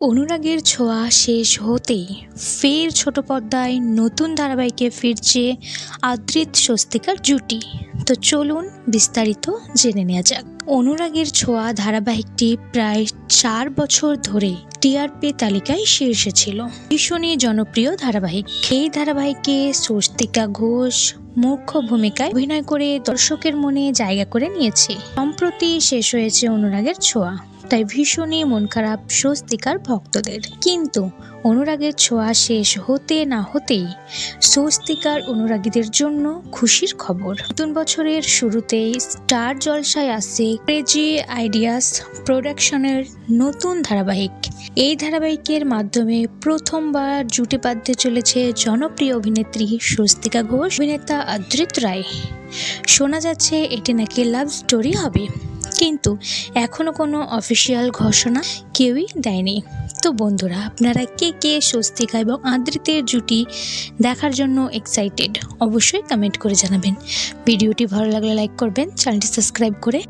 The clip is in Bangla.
অনুরাগের ছোঁয়া শেষ হতেই ফের ছোট পর্দায় নতুন ধারাবাহিকে ফিরছে আদ্রিত স্বস্তিকার জুটি। তো চলুন বিস্তারিত জেনে নেওয়া যাক। অনুরাগের ছোঁয়া ধারাবাহিকটি প্রায় 4 বছর ধরে টিআরপি তালিকায় শীর্ষে ছিল। ভীষণই জনপ্রিয় ধারাবাহিক। এই ধারাবাহিকে স্বস্তিকা ঘোষ মুখ্য ভূমিকায় অভিনয় করে দর্শকের মনে জায়গা করে নিয়েছে। সম্প্রতি শেষ হয়েছে অনুরাগের ছোঁয়া, তাই ভীষণই মন খারাপ স্বস্তিকার ভক্তদের। কিন্তু অনুরাগের ছোঁয়া শেষ হতে না হতেই স্বস্তিকার অনুরাগীদের জন্য খুশির খবর। নতুন বছরের শুরুতেই স্টার জলসায় আসছে ক্রেজি আইডিয়াস প্রোডাকশনের নতুন ধারাবাহিক। এই ধারাবাহিকের মাধ্যমে প্রথমবার জুটি বাঁধতে চলেছে জনপ্রিয় অভিনেত্রী স্বস্তিকা ঘোষ, অভিনেতা আদ্রিত রায়। শোনা যাচ্ছে এটি নাকি লাভ স্টোরি হবে, কিন্তু এখনো কোনো অফিসিয়াল ঘোষণা কেউই দেয়নি। তো বন্ধুরা, আপনারা কে কে স্বস্তিকা এবং আদ্রিতের জুটি দেখার জন্য এক্সাইটেড অবশ্যই কমেন্ট করে জানাবেন। ভিডিওটি ভালো লাগলে লাইক করবেন, চ্যানেলটি সাবস্ক্রাইব করে